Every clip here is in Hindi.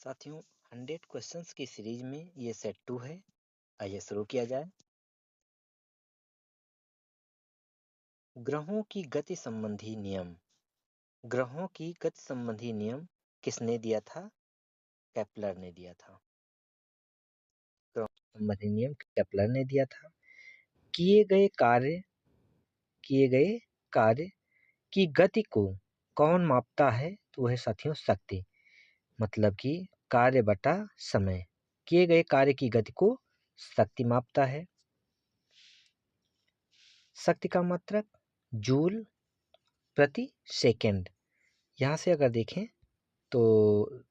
साथियों 100 क्वेश्चंस की सीरीज में ये सेट 2 है। आइए शुरू किया जाए। ग्रहों की गति संबंधी नियम। ग्रहों की गति संबंधी नियम किसने दिया था? केपलर ने दिया था। ग्रहों संबंधी नियम केपलर ने दिया था। किए गए कार्य की गति को कौन मापता है? तो वह साथियों शक्ति, मतलब कि कार्य बटा समय। किए गए कार्य की गति को शक्ति मापता है। शक्ति का मात्रक जूल प्रति सेकंड। यहाँ से अगर देखें तो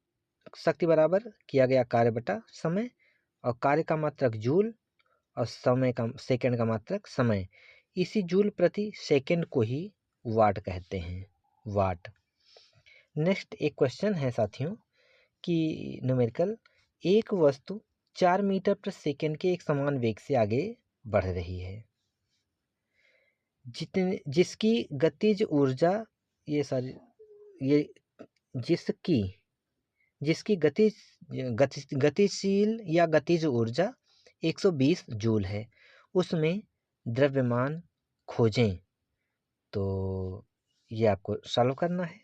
शक्ति बराबर किया गया कार्य बटा समय, और कार्य का मात्रक जूल और समय का सेकंड का मात्रक समय। इसी जूल प्रति सेकंड को ही वाट कहते हैं, वाट। नेक्स्ट एक क्वेश्चन है साथियों कि न्यूमेरिकल एक वस्तु 4 मीटर प्रति सेकंड के एक समान वेग से आगे बढ़ रही है। जिसकी गतिज ऊर्जा जिसकी गतिशील या गतिज ऊर्जा 120 जूल है, उसमें द्रव्यमान खोजें। तो ये आपको सॉल्व करना है।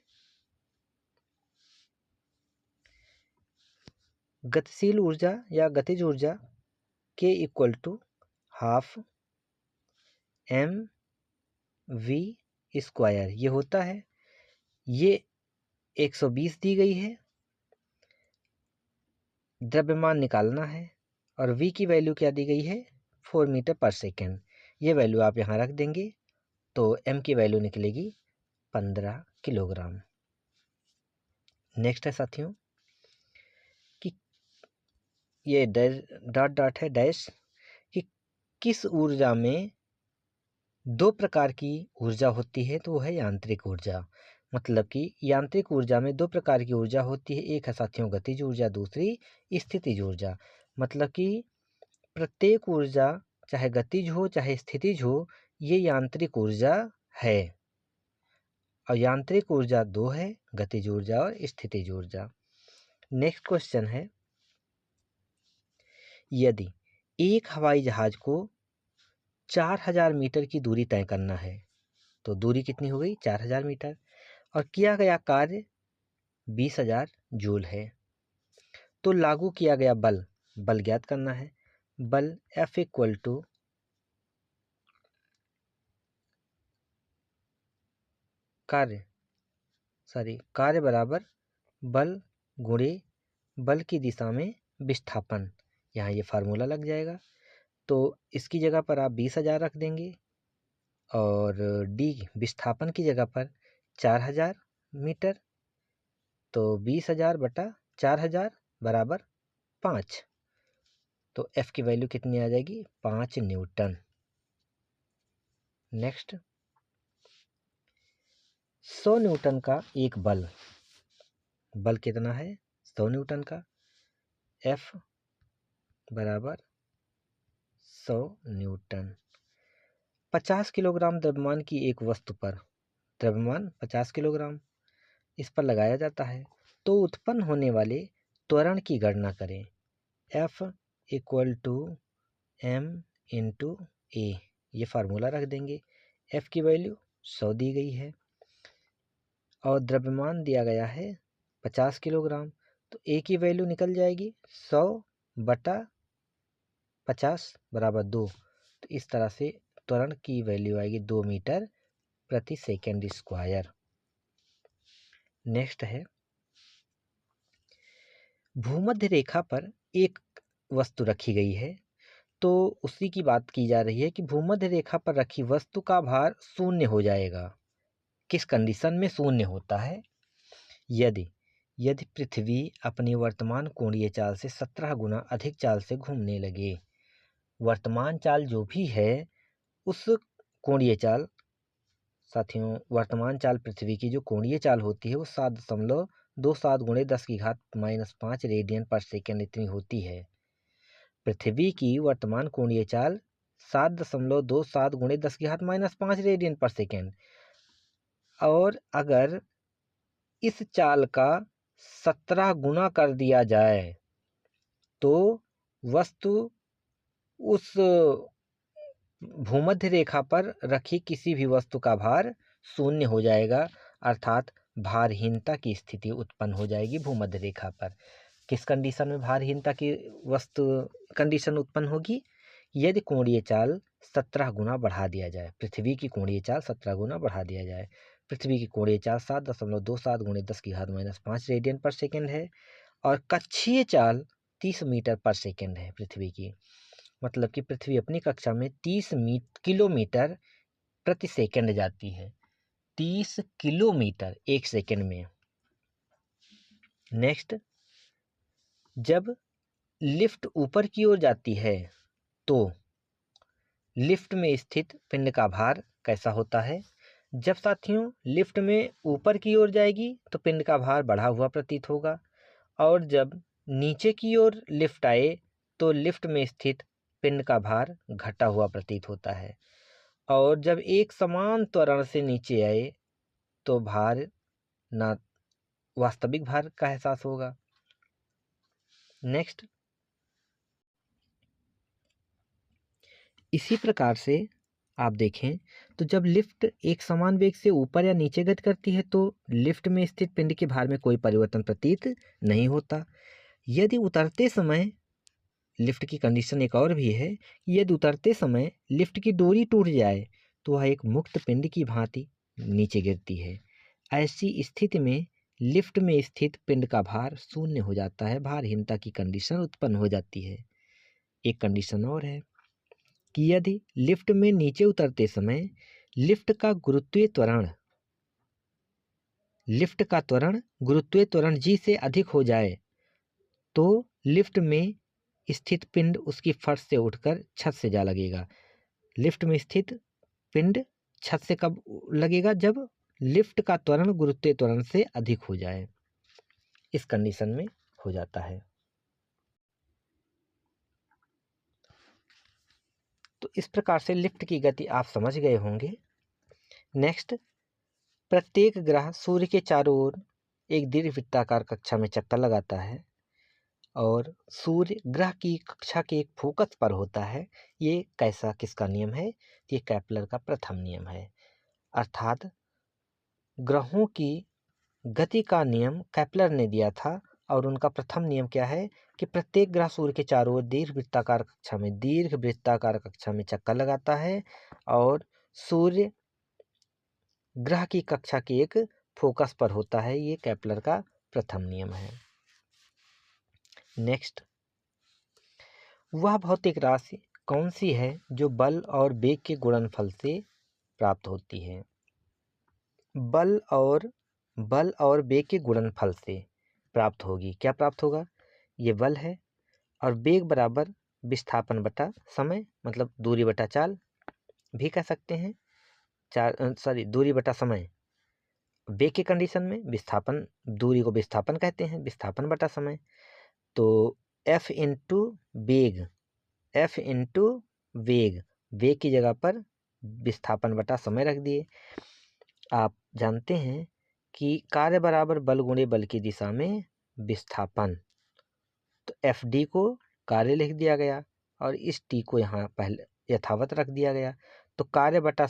गतिशील ऊर्जा या गतिज ऊर्जा K equal to half mv square ये होता है। ये 120 दी गई है, द्रव्यमान निकालना है, और v की वैल्यू क्या दी गई है? 4 मीटर पर सेकेंड। ये वैल्यू आप यहाँ रख देंगे तो m की वैल्यू निकलेगी 15 किलोग्राम। नेक्स्ट है साथियों कि ये डॉट डॉट है डैश कि किस ऊर्जा में 2 प्रकार की ऊर्जा होती है? तो वो है यांत्रिक ऊर्जा। मतलब कि यांत्रिक ऊर्जा में 2 प्रकार की ऊर्जा होती है। एक है साथियों गतिज ऊर्जा, दूसरी स्थितिज ऊर्जा। मतलब कि प्रत्येक ऊर्जा चाहे गतिज हो चाहे स्थितिज हो, ये यांत्रिक ऊर्जा है। और यांत्रिक ऊर्जा 2 है, गतिज ऊर्जा और स्थितिज ऊर्जा। नेक्स्ट क्वेश्चन है, यदि एक हवाई जहाज को 4000 मीटर की दूरी तय करना है, तो दूरी कितनी हो गई? 4000 मीटर, और किया गया कार्य 20000 जूल है। तो लागू किया गया बल ज्ञात करना है। बल F इक्वल टू कार्य बराबर बल गुणे बल की दिशा में विस्थापन। यहाँ ये फार्मूला लग जाएगा। तो इसकी जगह पर आप 20000 रख देंगे, और डी विस्थापन की जगह पर 4000 मीटर। तो 20000 बटा 4000 बराबर 5। तो F की वैल्यू कितनी आ जाएगी? 5 न्यूटन। नेक्स्ट 100 न्यूटन का एक बल कितना है? 100 न्यूटन का। F बराबर 100 न्यूटन। 50 किलोग्राम द्रव्यमान की एक वस्तु पर द्रव्यमान 50 किलोग्राम इस पर लगाया जाता है, तो उत्पन्न होने वाले त्वरण की गणना करें। F equal to m into a, ये फार्मूला रख देंगे। F की वैल्यू 100 दी गई है और द्रव्यमान दिया गया है 50 किलोग्राम। तो ए की वैल्यू निकल जाएगी 100 बटा 50 बराबर 2। तो इस तरह से त्वरण की वैल्यू आएगी 2 मीटर प्रति सेकेंड स्क्वायर। नेक्स्ट है, भूमध्य रेखा पर एक वस्तु रखी गई है, तो उसी की बात की जा रही है कि भूमध्य रेखा पर रखी वस्तु का भार शून्य हो जाएगा। किस कंडीशन में शून्य होता है? यदि पृथ्वी अपनी वर्तमान कोणीय चाल से 17 गुना अधिक चाल से घूमने लगे। वर्तमान चाल जो भी है उस कोणीय चाल, साथियों वर्तमान चाल पृथ्वी की जो कोणीय चाल होती है वो 7.27 गुणे 10 की घात -5 रेडियन पर सेकेंड इतनी होती है। पृथ्वी की वर्तमान कोणीय चाल 7.27 गुणे 10 की घात -5 रेडियन पर सेकेंड। और अगर इस चाल का 17 गुना कर दिया जाए तो वस्तु उस भूमध्य रेखा पर रखी किसी भी वस्तु का भार शून्य हो जाएगा, अर्थात भारहीनता की स्थिति उत्पन्न हो जाएगी भूमध्य रेखा पर। किस कंडीशन में भारहीनता की वस्तु कंडीशन उत्पन्न होगी? यदि कोणीय चाल 17 गुना बढ़ा दिया जाए, पृथ्वी की कोणीय चाल 17 गुना बढ़ा दिया जाए। पृथ्वी की कोणीय चाल 7.27 गुणे 10⁻⁻5 रेडियन पर सेकेंड है और कक्षीय चाल 30 मीटर पर सेकेंड है पृथ्वी की। मतलब कि पृथ्वी अपनी कक्षा में 30 किलोमीटर प्रति सेकंड जाती है, 30 किलोमीटर एक सेकंड में। नेक्स्ट, जब लिफ्ट ऊपर की ओर जाती है तो लिफ्ट में स्थित पिंड का भार कैसा होता है? जब साथियों लिफ्ट में ऊपर की ओर जाएगी तो पिंड का भार बढ़ा हुआ प्रतीत होगा, और जब नीचे की ओर लिफ्ट आए तो लिफ्ट में स्थित पिंड का भार घटा हुआ प्रतीत होता है, और जब एक समान त्वरण से नीचे आए तो भार ना वास्तविक भार का एहसास होगा। नेक्स्ट, इसी प्रकार से आप देखें तो जब लिफ्ट एक समान वेग से ऊपर या नीचे गति करती है तो लिफ्ट में स्थित पिंड के भार में कोई परिवर्तन प्रतीत नहीं होता। यदि उतरते समय, लिफ्ट की कंडीशन एक और भी है, यदि उतरते समय लिफ्ट की डोरी टूट जाए तो वह एक मुक्त पिंड की भांति नीचे गिरती है। ऐसी स्थिति में लिफ्ट में स्थित पिंड का भार शून्य हो जाता है, भारहीनता की कंडीशन उत्पन्न हो जाती है। एक कंडीशन और है कि यदि लिफ्ट में नीचे उतरते समय लिफ्ट का गुरुत्वीय त्वरण g से अधिक हो जाए तो लिफ्ट में स्थित पिंड उसकी फर्श से उठकर छत से जा लगेगा। लिफ्ट में स्थित पिंड छत से कब लगेगा? जब लिफ्ट का त्वरण गुरुत्वीय त्वरण से अधिक हो जाए, इस कंडीशन में हो जाता है। तो इस प्रकार से लिफ्ट की गति आप समझ गए होंगे। नेक्स्ट, प्रत्येक ग्रह सूर्य के चारों ओर एक दीर्घवृत्ताकार कक्षा में चक्कर लगाता है और सूर्य ग्रह की कक्षा के एक फोकस पर होता है। ये कैसा, किसका नियम है? ये केपलर का प्रथम नियम है। अर्थात ग्रहों की गति का नियम केपलर ने दिया था और उनका प्रथम नियम क्या है कि प्रत्येक ग्रह सूर्य के चारों ओर दीर्घवृत्ताकार कक्षा में चक्कर लगाता है और सूर्य ग्रह की कक्षा के एक फोकस पर होता है। ये केपलर का प्रथम नियम है। नेक्स्ट, वह भौतिक राशि कौन सी है जो बल और वेग के गुणनफल से प्राप्त होती है? बल और वेग के गुणनफल से प्राप्त होगी। क्या प्राप्त होगा? ये बल है और वेग बराबर विस्थापन बटा समय, मतलब दूरी बटा चाल भी कह सकते हैं। दूरी बटा समय। वेग की कंडीशन में विस्थापन, दूरी को विस्थापन कहते हैं, विस्थापन बटा समय। तो F इंटू वेग, वेग की जगह पर विस्थापन बटा समय रख दिए। आप जानते हैं कि कार्य बराबर बल गुणे बल की दिशा में विस्थापन, तो FD को कार्य लिख दिया गया और इस T को यहाँ पहले यथावत रख दिया गया। तो कार्य बटा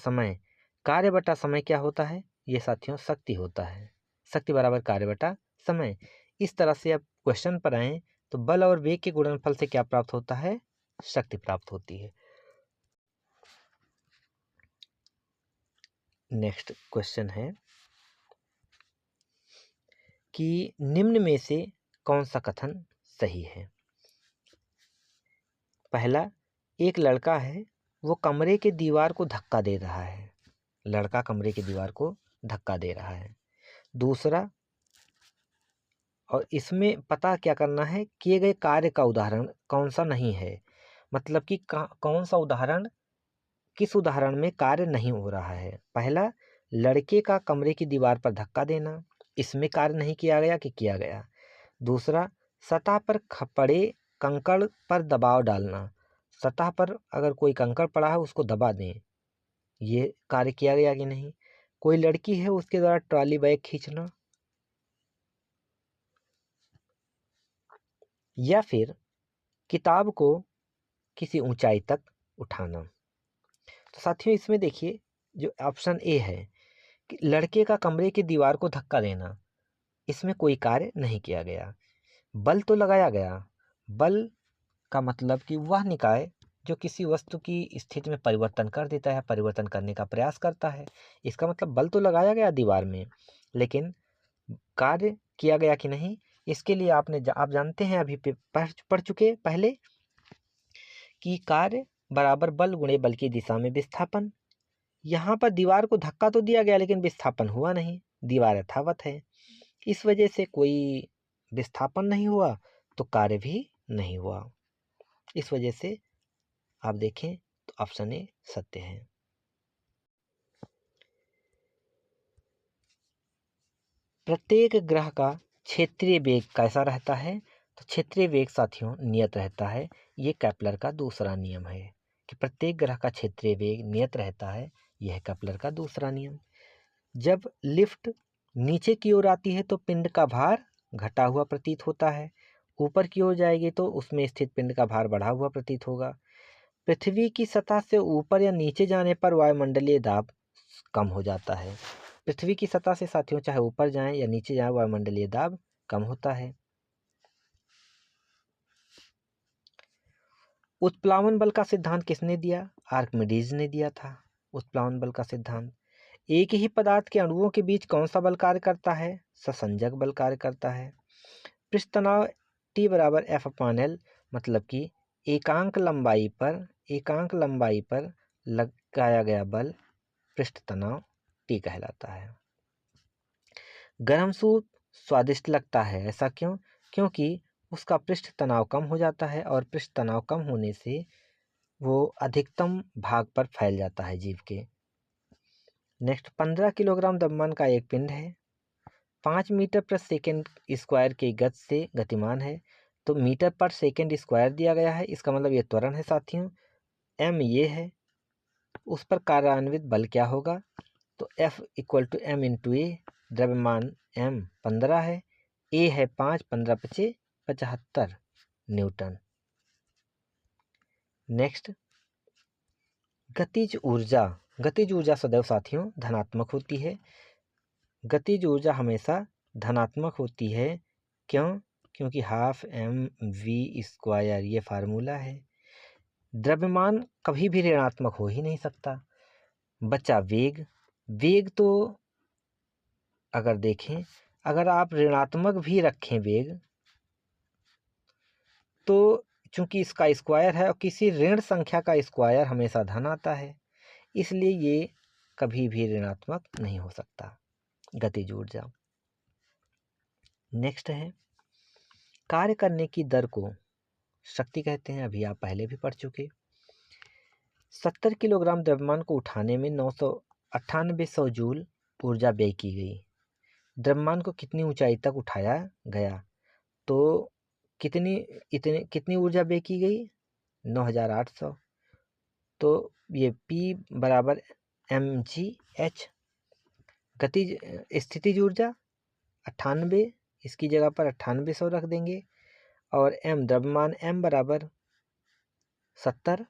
समय क्या होता है? ये साथियों शक्ति होता है। शक्ति बराबर कार्य बटा समय। इस तरह से आप क्वेश्चन पर आए तो बल और वेग के गुणनफल से क्या प्राप्त होता है? शक्ति प्राप्त होती है। नेक्स्ट क्वेश्चन है कि निम्न में से कौन सा कथन सही है? पहला, एक लड़का है, वो कमरे के दीवार को धक्का दे रहा है। लड़का कमरे की दीवार को धक्का दे रहा है। दूसरा, और इसमें पता क्या करना है, किए गए कार्य का उदाहरण कौन सा नहीं है, मतलब कि कौन सा उदाहरण, किस उदाहरण में कार्य नहीं हो रहा है। पहला, लड़के का कमरे की दीवार पर धक्का देना, इसमें कार्य नहीं किया गया कि किया गया। दूसरा, सतह पर पड़े कंकड़ पर दबाव डालना, सतह पर अगर कोई कंकड़ पड़ा है उसको दबा दें, ये कार्य किया गया कि नहीं। कोई लड़की है, उसके द्वारा ट्रॉली बैग खींचना, या फिर किताब को किसी ऊंचाई तक उठाना। तो साथियों इसमें देखिए जो ऑप्शन ए है कि लड़के का कमरे की दीवार को धक्का देना, इसमें कोई कार्य नहीं किया गया। बल तो लगाया गया। बल का मतलब कि वह निकाय जो किसी वस्तु की स्थिति में परिवर्तन कर देता है, परिवर्तन करने का प्रयास करता है। इसका मतलब बल तो लगाया गया दीवार में, लेकिन कार्य किया गया कि नहीं, इसके लिए आप जानते हैं, अभी पढ़ चुके पहले कि कार्य बराबर बल गुणे बल की दिशा में विस्थापन। यहाँ पर दीवार को धक्का तो दिया गया लेकिन विस्थापन हुआ नहीं, दीवार यथावत है। इस वजह से कोई विस्थापन नहीं हुआ तो कार्य भी नहीं हुआ। इस वजह से आप देखें तो ऑप्शन ए सत्य है। प्रत्येक ग्रह का क्षेत्रीय वेग कैसा रहता है? तो क्षेत्रीय वेग साथियों नियत रहता है। ये केपलर का दूसरा नियम है कि प्रत्येक ग्रह का क्षेत्रीय वेग नियत रहता है। यह केपलर का दूसरा नियम। जब लिफ्ट नीचे की ओर आती है तो पिंड का भार घटा हुआ प्रतीत होता है, ऊपर की ओर जाएगी तो उसमें स्थित पिंड का भार बढ़ा हुआ प्रतीत होगा। पृथ्वी की सतह से ऊपर या नीचे जाने पर वायुमंडलीय दाब कम हो जाता है। पृथ्वी की सतह से साथियों चाहे ऊपर जाएं या नीचे जाएं, वायुमंडलीय दाब कम होता है। उत्प्लावन बल का सिद्धांत किसने दिया? आर्किमिडीज ने दिया था उत्प्लावन बल का सिद्धांत। एक ही पदार्थ के अणुओं के बीच कौन सा बल कार्य करता है? ससंजक बल कार्य करता है। पृष्ठ तनाव T बराबर F/L, मतलब कि एकांक लंबाई पर लगाया गया बल पृष्ठ तनाव T कहलाता है। गर्म सूप स्वादिष्ट लगता है, ऐसा क्यों? क्योंकि उसका पृष्ठ तनाव कम हो जाता है और पृष्ठ तनाव कम होने से वो अधिकतम भाग पर फैल जाता है जीव के। नेक्स्ट, 15 किलोग्राम द्रव्यमान का एक पिंड है, 5 मीटर पर सेकेंड स्क्वायर की गति से गतिमान है। तो मीटर पर सेकेंड स्क्वायर दिया गया है, इसका मतलब ये त्वरण है साथियों। m ये है, उस पर कार्यान्वित बल क्या होगा? तो F = m × a। द्रव्यमान m 15 है, a है 5, 15 × 5 = 75 न्यूटन। नेक्स्ट, गतिज ऊर्जा सदैव साथियों धनात्मक होती है। गतिज ऊर्जा हमेशा धनात्मक होती है। क्यों? क्योंकि ½ mv² ये फार्मूला है। द्रव्यमान कभी भी ऋणात्मक हो ही नहीं सकता। बचा वेग तो अगर देखें, अगर आप ऋणात्मक भी रखें वेग, तो चूंकि इसका स्क्वायर है और किसी ऋण संख्या का स्क्वायर हमेशा धन आता है, इसलिए ये कभी भी ऋणात्मक नहीं हो सकता गतिज ऊर्जा। नेक्स्ट है, कार्य करने की दर को शक्ति कहते हैं, अभी आप पहले भी पढ़ चुके। 70 किलोग्राम द्रव्यमान को उठाने में 998 जूल ऊर्जा व्यय की गई। द्रव्यमान को कितनी ऊंचाई तक उठाया गया? तो कितनी ऊर्जा व्यय की गई? 9800। तो ये P बराबर mgh। गतिज स्थितिज ऊर्जा 98, इसकी जगह पर 9800 रख देंगे, और m द्रव्यमान m बराबर 70।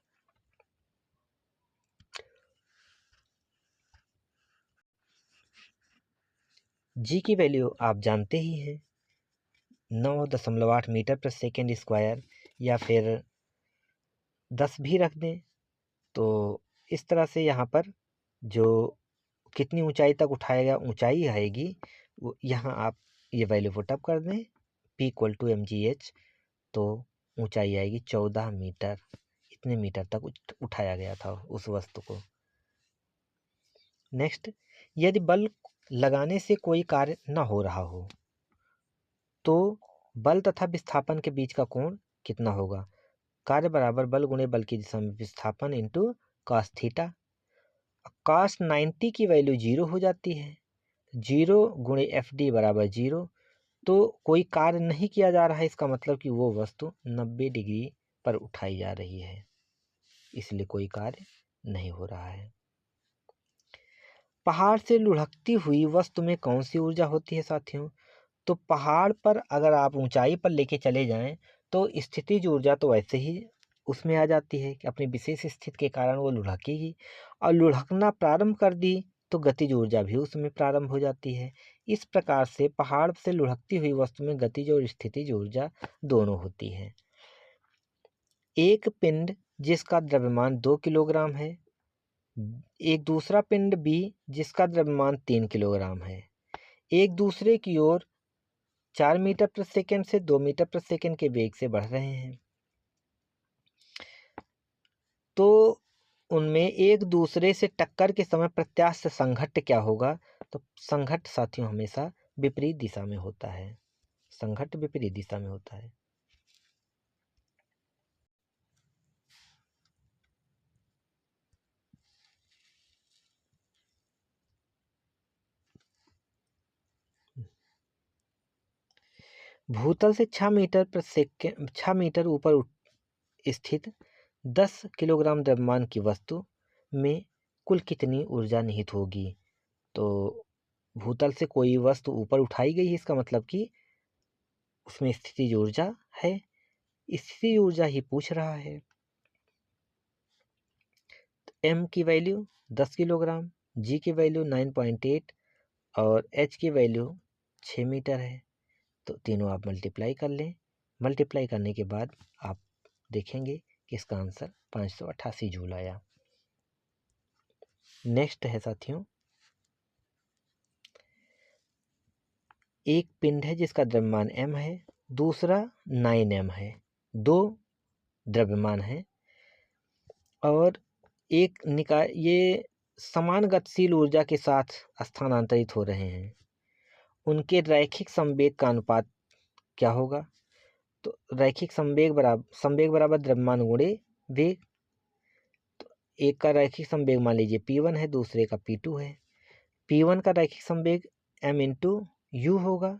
g की वैल्यू आप जानते ही हैं, 9.8 मीटर पर सेकेंड स्क्वायर, या फिर 10 भी रख दें। तो इस तरह से यहाँ पर जो कितनी ऊंचाई तक उठाया गया ऊंचाई आएगी, वो यहाँ आप ये वैल्यू पुटअप कर दें, P = mgh। तो ऊंचाई आएगी 14 मीटर। इतने मीटर तक उठाया गया था उस वस्तु को। नेक्स्ट, यदि बल लगाने से कोई कार्य न हो रहा हो तो बल तथा विस्थापन के बीच का कोण कितना होगा? कार्य बराबर बल गुणे बल की दिशा में विस्थापन इंटू cos थीटा। cos 90 की वैल्यू 0 हो जाती है, 0 × FD बराबर 0। तो कोई कार्य नहीं किया जा रहा है, इसका मतलब कि वो वस्तु 90 डिग्री पर उठाई जा रही है, इसलिए कोई कार्य नहीं हो रहा है। पहाड़ से लुढ़कती हुई वस्तु में कौन सी ऊर्जा होती है साथियों? तो पहाड़ पर अगर आप ऊंचाई पर लेके चले जाएं तो स्थितिज ऊर्जा तो वैसे ही उसमें आ जाती है कि अपनी विशेष स्थिति के कारण वो लुढ़केगी, और लुढ़कना प्रारंभ कर दी तो गतिज ऊर्जा भी उसमें प्रारंभ हो जाती है। इस प्रकार से पहाड़ से लुढ़कती हुई वस्तु में गतिज और स्थितिज ऊर्जा दोनों होती है। एक पिंड जिसका द्रव्यमान 2 किलोग्राम है, एक दूसरा पिंड बी जिसका द्रव्यमान 3 किलोग्राम है, एक दूसरे की ओर 4 मीटर प्रति सेकंड से 2 मीटर प्रति सेकंड के वेग से बढ़ रहे हैं, तो उनमें एक दूसरे से टक्कर के समय प्रत्यास्थ संघट्ट क्या होगा? तो संघट्ट साथियों हमेशा विपरीत दिशा में होता है। संघट्ट विपरीत दिशा में होता है। भूतल से 6 मीटर ऊपर स्थित 10 किलोग्राम द्रव्यमान की वस्तु में कुल कितनी ऊर्जा निहित होगी? तो भूतल से कोई वस्तु ऊपर उठाई गई है, इसका मतलब कि उसमें स्थितिज ऊर्जा है। स्थितिज ऊर्जा ही पूछ रहा है। एम की वैल्यू 10 किलोग्राम, जी की वैल्यू 9.8 और एच की वैल्यू 6 मीटर है। तो तीनों आप मल्टीप्लाई कर लें। मल्टीप्लाई करने के बाद आप देखेंगे कि इसका आंसर 588 जूल आया। नेक्स्ट है साथियों, एक पिंड है जिसका द्रव्यमान m है, दूसरा 9m है, दो द्रव्यमान है और एक निकाय ये समान गतिशील ऊर्जा के साथ स्थानांतरित हो रहे हैं। उनके रैखिक संवेग का अनुपात क्या होगा? तो रैखिक संवेग बराबर द्रव्यमान गुणे वेग। तो एक का रैखिक संवेग मान लीजिए p1 है, दूसरे का p2 है। p1 का रैखिक संवेग m इंटू u होगा,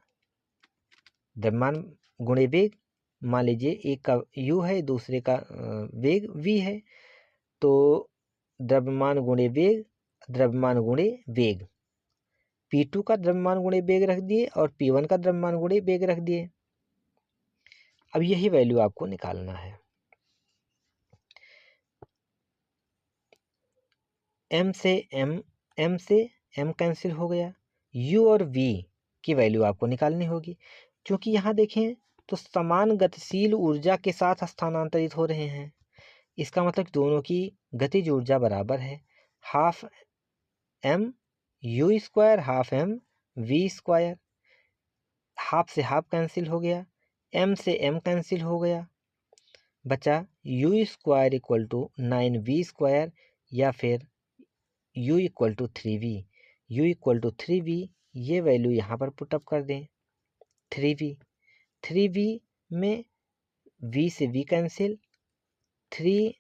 द्रव्यमान गुणे वेग। मान लीजिए एक का u है, दूसरे का वेग v है, तो द्रव्यमान गुणे वेग, द्रव्यमान गुणे वेग। p2 का द्रव्यमान गुणे वेग रख दिए और p1 का द्रव्यमान गुणे वेग रख दिए। अब यही वैल्यू आपको निकालना है। m से m कैंसिल हो गया, u और v की वैल्यू आपको निकालनी होगी। क्योंकि यहाँ देखें तो समान गतिशील ऊर्जा के साथ स्थानांतरित हो रहे हैं, इसका मतलब दोनों की गतिज ऊर्जा बराबर है। Half m u square half m v square. Half से हाफ कैंसिल हो गया, m से m कैंसिल हो गया, बचा u square equal to 9v square या फिर u equal to 3v। u equal to 3v, ये वैल्यू यहाँ पर पुटअप कर दें। 3v में v से v कैंसिल, 3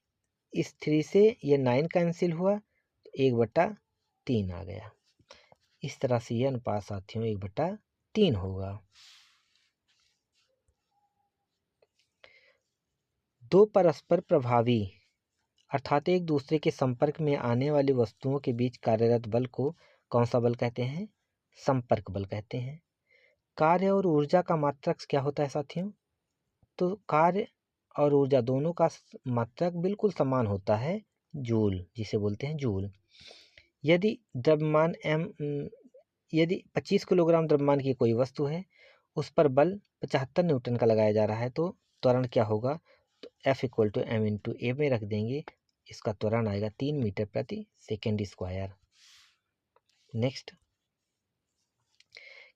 इस 3 से ये 9 कैंसिल हुआ, तो 1/3 आ गया। इस तरह से ये अनुपात साथियों 1/3 होगा। दो परस्पर प्रभावी अर्थात एक दूसरे के संपर्क में आने वाली वस्तुओं के बीच कार्यरत बल को कौन सा बल कहते हैं? संपर्क बल कहते हैं। कार्य और ऊर्जा का मात्रक क्या होता है साथियों? तो कार्य और ऊर्जा दोनों का मात्रक बिल्कुल समान होता है, जूल, जिसे बोलते हैं जूल। यदि द्रव्यमान यदि 25 किलोग्राम द्रव्यमान की कोई वस्तु है, उस पर बल 75 न्यूटन का लगाया जा रहा है, तो त्वरण क्या होगा? तो F equal to m into a में रख देंगे, इसका त्वरण आएगा 3 मीटर प्रति सेकेंड स्क्वायर। नेक्स्ट,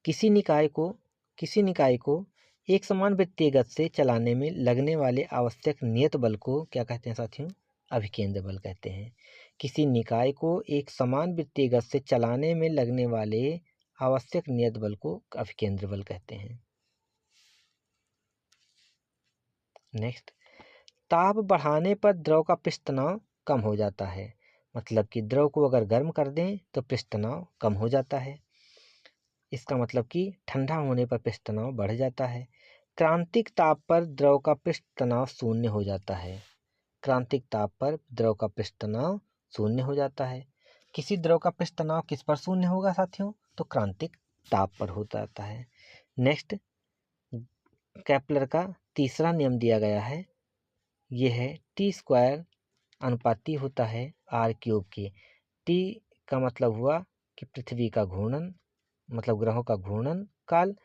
किसी निकाय को एक समान वृत्तीय गति से चलाने में लगने वाले आवश्यक नियत बल को क्या कहते हैं साथियों? अभिकेंद्र बल कहते हैं। किसी निकाय को एक समान वृत्तीय गति से चलाने में लगने वाले आवश्यक नियत बल को अभिकेंद्र बल कहते हैं। नेक्स्ट, ताप बढ़ाने पर द्रव का पृष्ठ तनाव कम हो जाता है, मतलब कि द्रव को अगर गर्म कर दें तो पृष्ठ तनाव कम हो जाता है। इसका मतलब कि ठंडा होने पर पृष्ठ तनाव बढ़ जाता है। क्रांतिक ताप पर द्रव का पृष्ठ तनाव शून्य हो जाता है। क्रांतिक ताप पर द्रव का पृष्ठ तनाव शून्य हो जाता है। किसी द्रव का पृष्ठ तनाव किस पर शून्य होगा साथियों? तो क्रांतिक ताप पर हो जाता है। नेक्स्ट, केपलर का तीसरा नियम दिया गया है, ये है टी स्क्वायर अनुपाती होता है आर क्यूब के। टी का मतलब हुआ कि पृथ्वी का घूर्णन, मतलब ग्रहों का घूर्णन काल,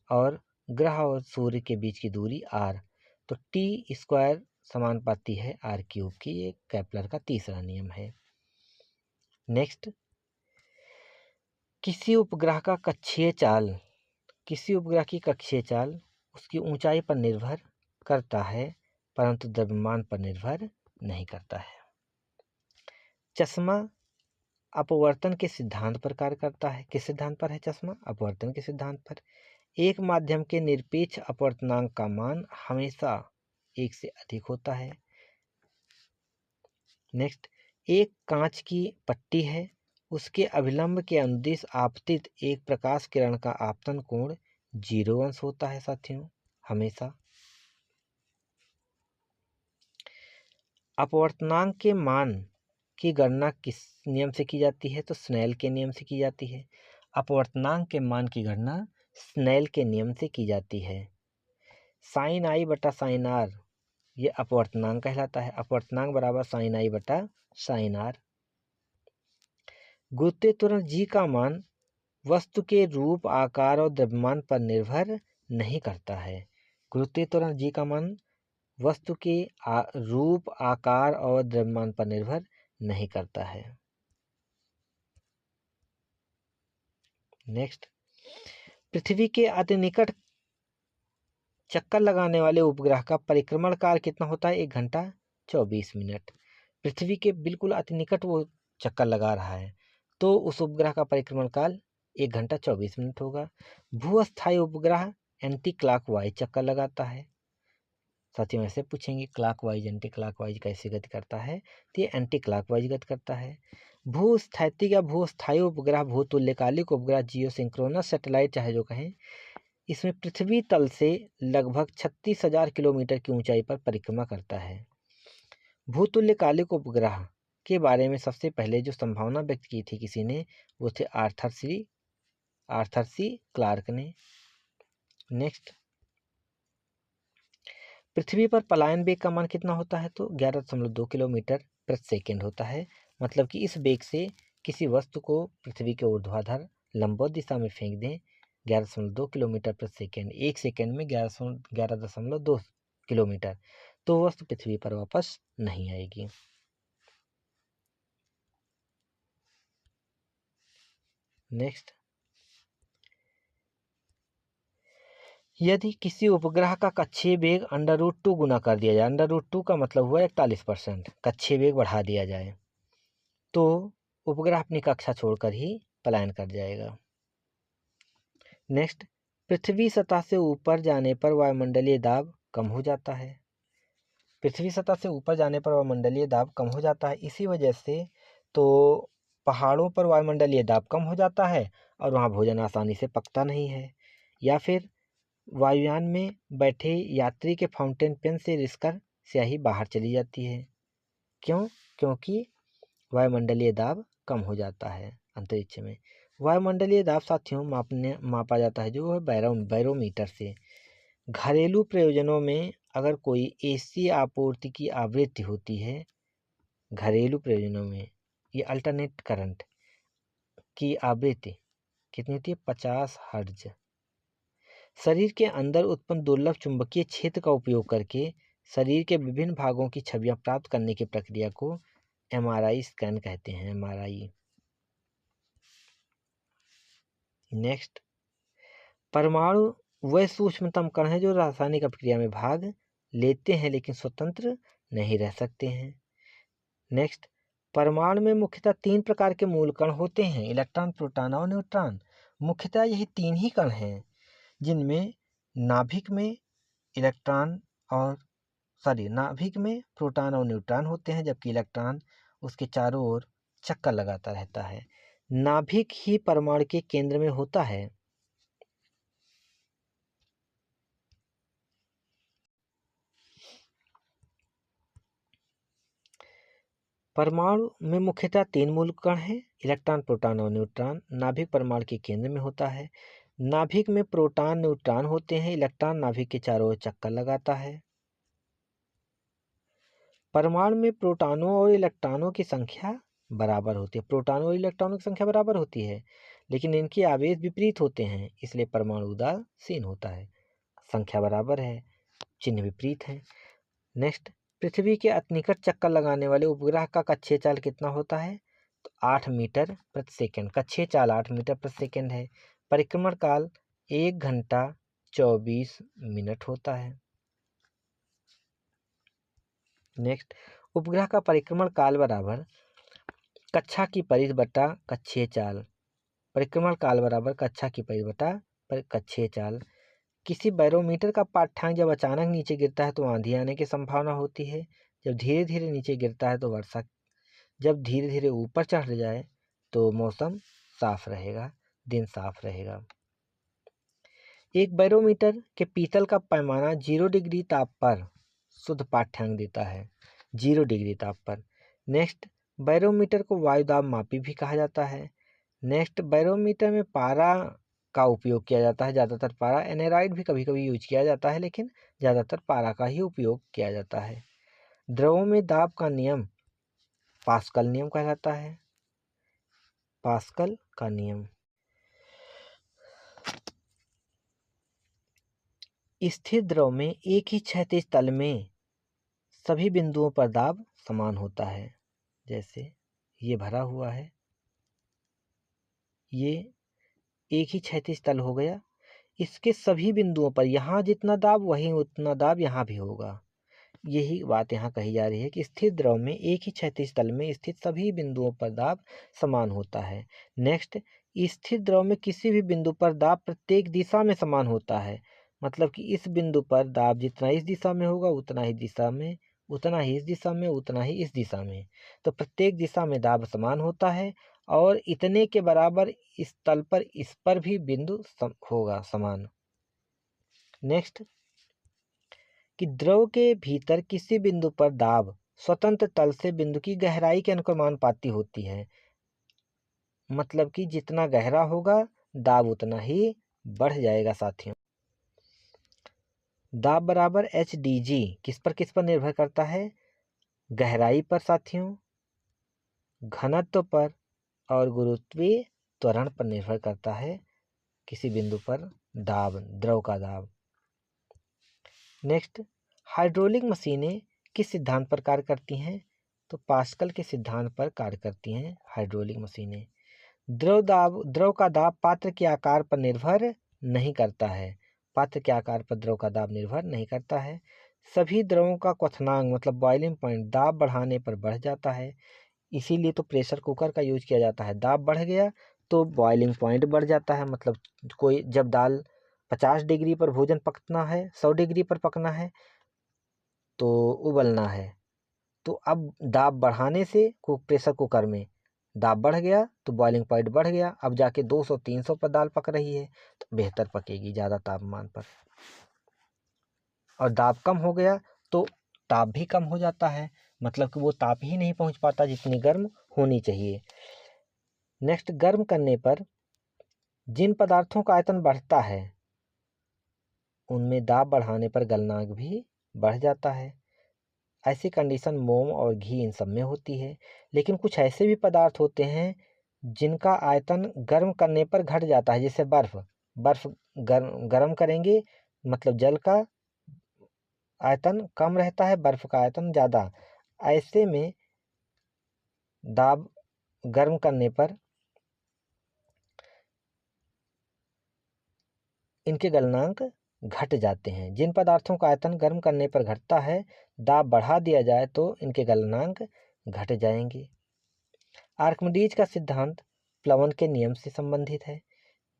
और ग्रह और सूर्य के बीच की दूरी आर, तो टी स्क्वायर समानुपाती है आर क्यूब की। ये केपलर का तीसरा नियम है। नेक्स्ट, किसी उपग्रह का कक्षीय चाल, किसी उपग्रह की कक्षीय चाल उसकी ऊंचाई पर निर्भर करता है परंतु द्रव्यमान पर निर्भर नहीं करता है। चश्मा अपवर्तन के सिद्धांत पर कार्य करता है। किस सिद्धांत पर है चश्मा? अपवर्तन के सिद्धांत पर। एक माध्यम के निरपेक्ष अपवर्तनांक का मान हमेशा 1 से अधिक होता है। नेक्स्ट, एक कांच की पट्टी है, उसके अभिलंब के अनुदिश आपतित एक प्रकाश किरण का आपतन कोण 0 अंश होता है साथियों, हमेशा। अपवर्तनांक के मान की गणना किस नियम से की जाती है? तो स्नेल के नियम से की जाती है। अपवर्तनांक के मान की गणना स्नेल के नियम से की जाती है। साइन आई बटा साइन आर ये अपवर्तनांक कहलाता है। अपवर्तनांक बराबर साइन आई बटा साइन आर। गुरुत्वीय त्वरण जी का मान वस्तु के रूप, आकार और द्रव्यमान पर निर्भर नहीं करता है। गुरुत्वीय त्वरण जी का मान वस्तु के रूप, आकार और द्रव्यमान पर निर्भर नहीं करता है। नेक्स्ट, पृथ्वी के अति निकट चक्कर लगाने वाले उपग्रह का परिक्रमण काल कितना होता है? 1 घंटा 24 मिनट। पृथ्वी के बिल्कुल अति निकट वो चक्कर लगा रहा है तो उस उपग्रह का परिक्रमण काल 1 घंटा 24 मिनट होगा। भूस्थायी उपग्रह एंटी क्लॉकवाइज चक्कर लगाता है। साथियों ऐसे पूछेंगे क्लॉकवाइज एंटी क्लॉकवाइज कैसे गति करता है? तो ये एंटी क्लॉकवाइज गति करता है। भूस्थैतिक या भूस्थायी उपग्रह भूतुल्यकालिक उपग्रह जियोसिंक्रोनस सैटेलाइट चाहे जो कहें, इसमें पृथ्वी तल से लगभग 36,000 किलोमीटर की ऊंचाई पर परिक्रमा करता है। भूतुल्यकालिक उपग्रह के बारे में सबसे पहले जो संभावना व्यक्त की थी किसी ने, वो थे आर्थर सी क्लार्क ने। नेक्स्ट, पृथ्वी पर पलायन वेग का मान कितना होता है? तो 11.2 किलोमीटर प्रति सेकेंड होता है। मतलब कि इस वेग से किसी वस्तु को पृथ्वी के ऊर्ध्वाधर लंबवत दिशा में फेंक दें 11.2 किलोमीटर प्रति सेकेंड, 1 सेकेंड में 11.2 किलोमीटर, तो वस्तु पृथ्वी पर वापस नहीं आएगी। नेक्स्ट, यदि किसी उपग्रह का कक्षीय वेग √2 गुना कर दिया जाए, √2 का मतलब हुआ 41%, कक्षीय वेग बढ़ा दिया जाए तो उपग्रह अपनी कक्षा छोड़कर ही पलायन कर जाएगा। नेक्स्ट, पृथ्वी सतह से ऊपर जाने पर वायुमंडलीय दाब कम हो जाता है। पृथ्वी सतह से ऊपर जाने पर वायुमंडलीय दाब कम हो जाता है। इसी वजह से तो पहाड़ों पर वायुमंडलीय दाब कम हो जाता है और वहाँ भोजन आसानी से पकता नहीं है। या फिर वायुयान में बैठे यात्री के फाउंटेन पेन से रिसकर स्याही बाहर चली जाती है। क्यों? क्योंकि वायुमंडलीय दाब कम हो जाता है अंतरिक्ष में। वायुमंडलीय दाब साथियों मापा जाता है जो है बैरोमीटर से। घरेलू प्रयोजनों में अगर कोई एसी आपूर्ति की आवृत्ति होती है, घरेलू प्रयोजनों में ये अल्टरनेट करंट की आवृत्ति कितनी होती है? 50 हर्ट्ज। शरीर के अंदर उत्पन्न दुर्लभ चुंबकीय क्षेत्र का उपयोग करके शरीर के विभिन्न भागों की छवियां प्राप्त करने की प्रक्रिया को MRI स्कैन कहते हैं, MRI। नेक्स्ट, परमाणु वह सूक्ष्मतम कण है जो रासायनिक अपक्रिया में भाग लेते हैं लेकिन स्वतंत्र नहीं रह सकते हैं। नेक्स्ट, परमाणु में मुख्यतः 3 प्रकार के मूल कण होते हैं, इलेक्ट्रॉन, प्रोटॉन और न्यूट्रॉन। मुख्यतः यही 3 ही कण हैं जिनमें नाभिक में नाभिक में प्रोटॉन और न्यूट्रॉन होते हैं, जबकि इलेक्ट्रॉन उसके चारों ओर चक्कर लगाता रहता है। नाभिक ही परमाणु के केंद्र में होता है। परमाणु में मुख्यतः 3 मूल कण हैं, इलेक्ट्रॉन, प्रोटॉन और न्यूट्रॉन। नाभिक परमाणु के केंद्र में होता है। नाभिक में प्रोटॉन न्यूट्रॉन होते हैं, इलेक्ट्रॉन नाभिक के चारों ओर चक्कर लगाता है। परमाणु में प्रोटॉनों और इलेक्ट्रॉनों की संख्या बराबर होती है। प्रोटॉनों और इलेक्ट्रॉनों की संख्या बराबर होती है, लेकिन इनके आवेश विपरीत होते हैं, इसलिए परमाणु उदासीन होता है। संख्या बराबर है, चिन्ह विपरीत है। नेक्स्ट, पृथ्वी के अति निकट चक्कर लगाने वाले उपग्रह का कक्षीय चाल कितना होता है? तो 8 मीटर प्रति सेकंड। कक्षीय चाल 8 मीटर प्रति सेकंड है। परिक्रमण काल 1 घंटा 24 मिनट होता है। नेक्स्ट, उपग्रह का परिक्रमण काल बराबर कक्षा की परिध बटा कक्षीय चाल। परिक्रमण काल बराबर कक्षा की परिध बटा कक्षीय चाल। किसी बैरोमीटर का पाठ्यांक जब अचानक नीचे गिरता है तो आंधी आने की संभावना होती है। जब धीरे धीरे नीचे गिरता है तो वर्षा। जब धीरे धीरे ऊपर चढ़ जाए तो मौसम साफ रहेगा, दिन साफ रहेगा। एक बैरोमीटर के पीतल का पैमाना 0 डिग्री ताप पर शुद्ध पाठ्यांक देता है, 0 डिग्री ताप पर। नेक्स्ट, बैरोमीटर को वायुदाब मापी भी कहा जाता है। नेक्स्ट, बैरोमीटर में पारा का उपयोग किया जाता है, ज़्यादातर पारा। एनेराइड भी कभी कभी यूज किया जाता है, लेकिन ज़्यादातर पारा का ही उपयोग किया जाता है। द्रवों में दाब का नियम पास्कल नियम कहलाता है, पास्कल का नियम। स्थिर द्रव में एक ही क्षैतिज तल में सभी बिंदुओं पर दाब समान होता है। जैसे ये भरा हुआ है, ये एक ही क्षैतिज तल हो गया, इसके सभी बिंदुओं पर यहाँ जितना दाब वही उतना दाब यहाँ भी होगा। यही बात यहाँ कही जा रही है कि स्थिर द्रव में एक ही क्षैतिज तल में स्थित सभी बिंदुओं पर दाब समान होता है। नेक्स्ट, स्थिर द्रव में किसी भी बिंदु पर दाब प्रत्येक दिशा में समान होता है। मतलब कि इस बिंदु पर दाब जितना इस दिशा में होगा उतना ही दिशा में, उतना ही इस दिशा में, उतना ही इस दिशा में। तो प्रत्येक दिशा में दाब समान होता है और इतने के बराबर इस तल पर इस पर भी बिंदु होगा समान। नेक्स्ट, कि द्रव के भीतर किसी बिंदु पर दाब स्वतंत्र तल से बिंदु की गहराई के अनुक्रमानुपाती होती है। मतलब कि जितना गहरा होगा दाब उतना ही बढ़ जाएगा साथियों। दाब बराबर HdG किस पर निर्भर करता है? गहराई पर साथियों, घनत्व पर और गुरुत्वीय त्वरण पर निर्भर करता है किसी बिंदु पर दाब, द्रव का दाब। नेक्स्ट, हाइड्रोलिक मशीनें किस सिद्धांत पर कार्य करती हैं? तो पास्कल के सिद्धांत पर कार्य करती हैं हाइड्रोलिक मशीनें। द्रव का दाब पात्र के आकार पर निर्भर नहीं करता है। पात्र के आकार पर द्रव का दाब निर्भर नहीं करता है। सभी द्रवों का क्वथनांक मतलब बॉइलिंग पॉइंट दाब बढ़ाने पर बढ़ जाता है। इसीलिए तो प्रेशर कुकर का यूज किया जाता है। दाब बढ़ गया तो बॉइलिंग पॉइंट बढ़ जाता है। मतलब कोई जब दाल 50 डिग्री पर भोजन पकना है, 100 डिग्री पर पकना है तो उबलना है, तो अब दाब बढ़ाने से प्रेशर कुकर में दाब बढ़ गया तो बॉइलिंग पॉइंट बढ़ गया। अब जाके 200-300 पर दाल पक रही है तो बेहतर पकेगी ज़्यादा तापमान पर। और दाब कम हो गया तो ताप भी कम हो जाता है, मतलब कि वो ताप ही नहीं पहुंच पाता जितनी गर्म होनी चाहिए। नेक्स्ट, गर्म करने पर जिन पदार्थों का आयतन बढ़ता है उनमें दाब बढ़ाने पर गलनांक भी बढ़ जाता है। ऐसी कंडीशन मोम और घी इन सब में होती है। लेकिन कुछ ऐसे भी पदार्थ होते हैं जिनका आयतन गर्म करने पर घट जाता है, जैसे बर्फ गर्म करेंगे मतलब जल का आयतन कम रहता है, बर्फ का आयतन ज़्यादा। ऐसे में दाब गर्म करने पर इनके गलनांक घट जाते हैं। जिन पदार्थों का आयतन गर्म करने पर घटता है, दाब बढ़ा दिया जाए तो इनके गलनांक घट जाएंगे। आर्किमिडीज का सिद्धांत प्लवन के नियम से संबंधित है।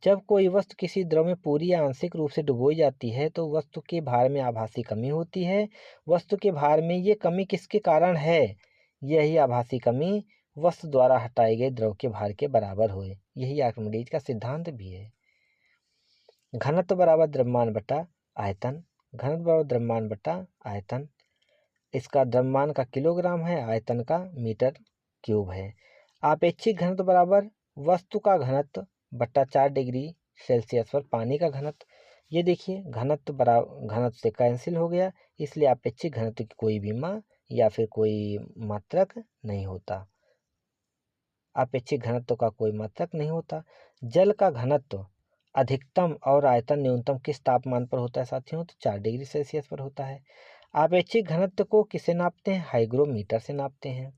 जब कोई वस्तु किसी द्रव में पूरी या आंशिक रूप से डुबोई जाती है तो वस्तु के भार में आभासी कमी होती है। वस्तु के भार में ये कमी किसके कारण है? यही आभासी कमी वस्तु द्वारा हटाए गए द्रव के भार के बराबर होए। यही आर्किमिडीज का सिद्धांत भी है। घनत्व बराबर द्रव्यमान बटा आयतन। घनत्व बराबर द्रव्यमान बटा आयतन। इसका द्रव्यमान का किलोग्राम है, आयतन का मीटर क्यूब है। आपेक्षिक घनत्व बराबर वस्तु का घनत्व बटा 4 डिग्री सेल्सियस पर पानी का घनत्व। ये देखिए घनत्व बराबर घनत्व से कैंसिल हो गया, इसलिए अपेक्षित घनत्व की कोई भी मान या फिर कोई मात्रक नहीं होता। अपेक्षित घनत्व का कोई मात्रक नहीं होता। जल का घनत्व अधिकतम और आयतन न्यूनतम किस तापमान पर होता है साथियों? तो 4 डिग्री सेल्सियस पर होता है। अपेक्षित घनत्व को किससे नापते हैं? हाइग्रोमीटर से नापते हैं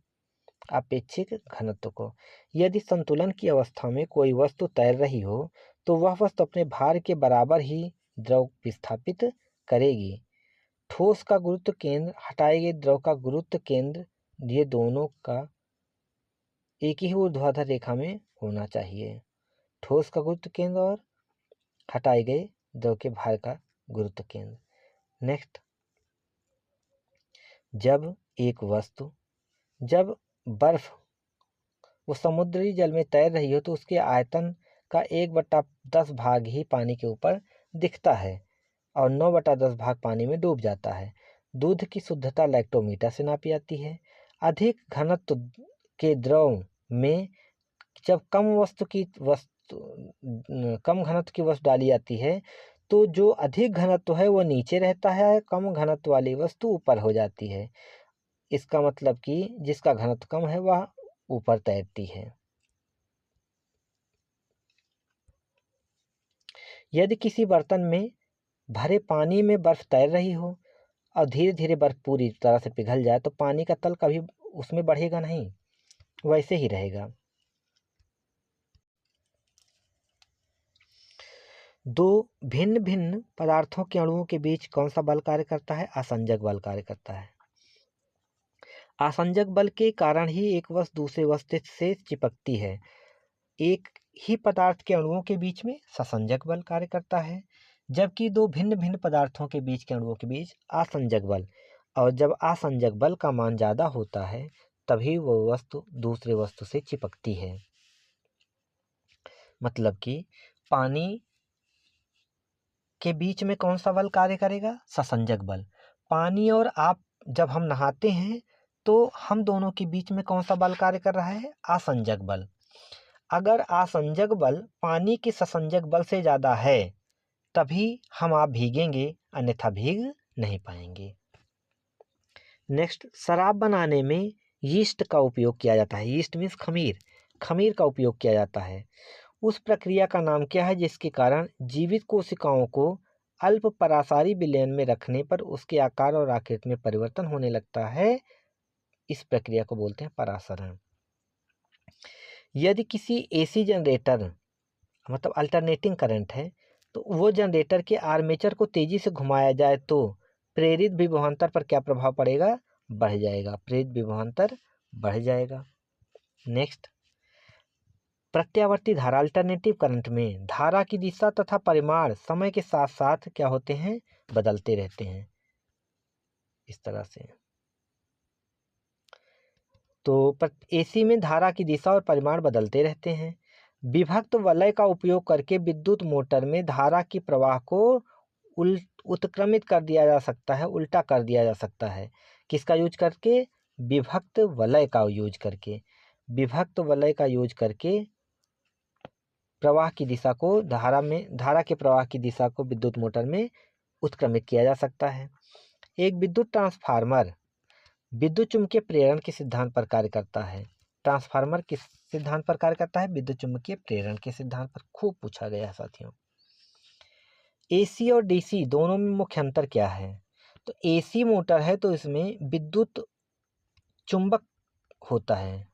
अपेक्षित घनत्व को। यदि संतुलन की अवस्था में कोई वस्तु तैर रही हो तो वह वस्तु अपने भार के बराबर ही द्रव विस्थापित करेगी। ठोस का गुरुत्व केंद्र, हटाए गए द्रव का गुरुत्व केंद्र, ये दोनों का एक ही ऊर्ध्वाधर रेखा में होना चाहिए। ठोस का गुरुत्व केंद्र और हटाए गए द्रव के भार का गुरुत्व केंद्र। नेक्स्ट, जब बर्फ वो समुद्री जल में तैर रही हो तो उसके आयतन का 1/10 भाग ही पानी के ऊपर दिखता है और 9/10 भाग पानी में डूब जाता है। दूध की शुद्धता लैक्टोमीटर से नापी जाती है। अधिक घनत्व के द्रव में जब कम घनत्व की वस्तु डाली जाती है तो जो अधिक घनत्व है वो नीचे रहता है, कम घनत्व वाली वस्तु ऊपर हो जाती है। इसका मतलब कि जिसका घनत्व कम है वह ऊपर तैरती है। यदि किसी बर्तन में भरे पानी में बर्फ तैर रही हो और धीरे धीरे बर्फ पूरी तरह से पिघल जाए तो पानी का तल कभी उसमें बढ़ेगा नहीं, वैसे ही रहेगा। दो भिन्न भिन्न पदार्थों के अणुओं के बीच कौन सा बल कार्य करता है? आसंजक बल कार्य करता है। आसंजक बल के कारण ही एक वस्तु दूसरे वस्तु से चिपकती है। एक ही पदार्थ के अणुओं के बीच में ससंजक बल कार्य करता है, जबकि दो भिन्न भिन्न पदार्थों के बीच के अणुओं के बीच आसंजक बल। और जब आसंजक बल का मान ज़्यादा होता है तभी वो वस्तु दूसरे वस्तु से चिपकती है। मतलब कि पानी के बीच में कौन सा बल कार्य करेगा? ससंजक बल। पानी और आप जब हम नहाते हैं तो हम दोनों के बीच में कौन सा बल कार्य कर रहा है? आसंजक बल। अगर आसंजक बल पानी के ससंजक बल से ज़्यादा है तभी हम आप भीगेंगे, अन्यथा भीग नहीं पाएंगे। नेक्स्ट, शराब बनाने में यीस्ट का उपयोग किया जाता है। यीस्ट मीन्स खमीर का उपयोग किया जाता है। उस प्रक्रिया का नाम क्या है जिसके कारण जीवित कोशिकाओं को अल्प परासारी विलयन में रखने पर उसके आकार और आकृति में परिवर्तन होने लगता है? इस प्रक्रिया को बोलते हैं परासरण। यदि किसी एसी जनरेटर मतलब अल्टरनेटिंग करंट है तो वो जनरेटर के आर्मेचर को तेजी से घुमाया जाए तो प्रेरित विभवांतर पर क्या प्रभाव पड़ेगा? बढ़ जाएगा। प्रेरित विभवांतर बढ़ जाएगा। नेक्स्ट, प्रत्यावर्ती धारा अल्टरनेटिव करंट में धारा की दिशा तथा परिमाण समय के साथ साथ क्या होते हैं? बदलते रहते हैं। इस तरह से तो एसी में धारा की दिशा और परिमाण बदलते रहते हैं। विभक्त वलय का उपयोग करके विद्युत मोटर में धारा की प्रवाह को उत्क्रमित कर दिया जा सकता है, उल्टा कर दिया जा सकता है। किसका यूज करके? विभक्त वलय का यूज करके। विभक्त वलय का यूज करके प्रवाह की दिशा को धारा के प्रवाह की दिशा को विद्युत मोटर में उत्क्रमित किया जा सकता है। एक विद्युत ट्रांसफार्मर विद्युत चुम्बकीय प्रेरण के सिद्धांत पर कार्य करता है। ट्रांसफार्मर किस सिद्धांत पर कार्य करता है? विद्युत चुम्बकीय प्रेरण के सिद्धांत पर। खूब पूछा गया साथियों। एसी और डीसी दोनों में मुख्य अंतर क्या है? तो एसी मोटर है तो इसमें विद्युत चुंबक होता है,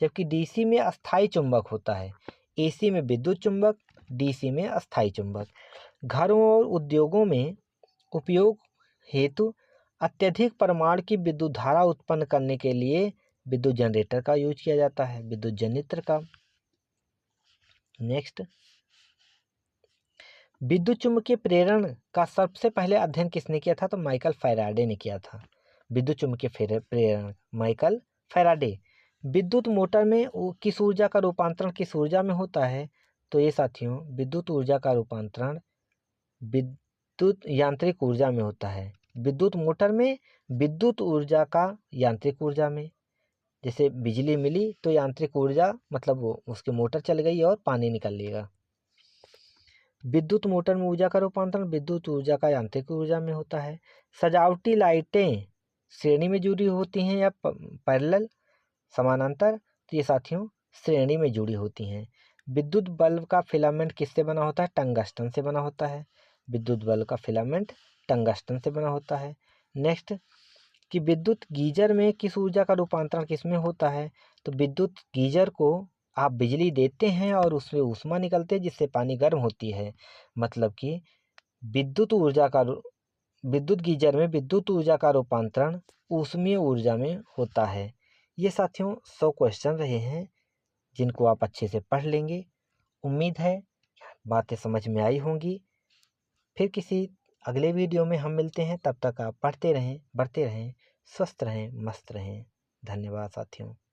जबकि डीसी में अस्थायी चुंबक होता है। एसी में विद्युत चुंबक, डीसी में अस्थायी चुंबक। घरों और उद्योगों में उपयोग हेतु अत्यधिक परिमाण की विद्युत धारा उत्पन्न करने के लिए विद्युत जनरेटर का यूज किया जाता है, विद्युत जनित्र का। नेक्स्ट, विद्युत चुम्बकीय प्रेरण का सबसे पहले अध्ययन किसने किया था? तो माइकल फैराडे ने किया था। विद्युत चुम्बकीय प्रेरण माइकल फैराडे। विद्युत मोटर में किस ऊर्जा का रूपांतरण किस ऊर्जा में होता है? तो ये साथियों, विद्युत ऊर्जा का रूपांतरण विद्युत यांत्रिक ऊर्जा में होता है। विद्युत मोटर में विद्युत ऊर्जा का यांत्रिक ऊर्जा में, जैसे बिजली मिली तो यांत्रिक ऊर्जा मतलब वो उसकी मोटर चल गई और पानी निकल लेगा। विद्युत मोटर में ऊर्जा का रूपांतरण विद्युत ऊर्जा का यांत्रिक ऊर्जा में होता है। सजावटी लाइटें श्रेणी में जुड़ी होती हैं या पैरेलल समानांतर, तो ये साथियों श्रेणी में जुड़ी होती हैं। विद्युत बल्ब का फिलामेंट किससे बना होता है? टंगस्टन से बना होता है। विद्युत बल्ब का फिलामेंट टंगस्टन से बना होता है। नेक्स्ट कि विद्युत गीजर में किस ऊर्जा का रूपांतरण किसमें होता है? तो विद्युत गीजर को आप बिजली देते हैं और उसमें ऊष्मा निकलते है जिससे पानी गर्म होती है। मतलब कि विद्युत गीजर में विद्युत ऊर्जा का रूपांतरण ऊष्मीय ऊर्जा में होता है। ये साथियों 100 क्वेश्चन रहे हैं जिनको आप अच्छे से पढ़ लेंगे। उम्मीद है बातें समझ में आई होंगी। फिर किसी अगले वीडियो में हम मिलते हैं। तब तक आप पढ़ते रहें, बढ़ते रहें, स्वस्थ रहें, मस्त रहें। धन्यवाद साथियों।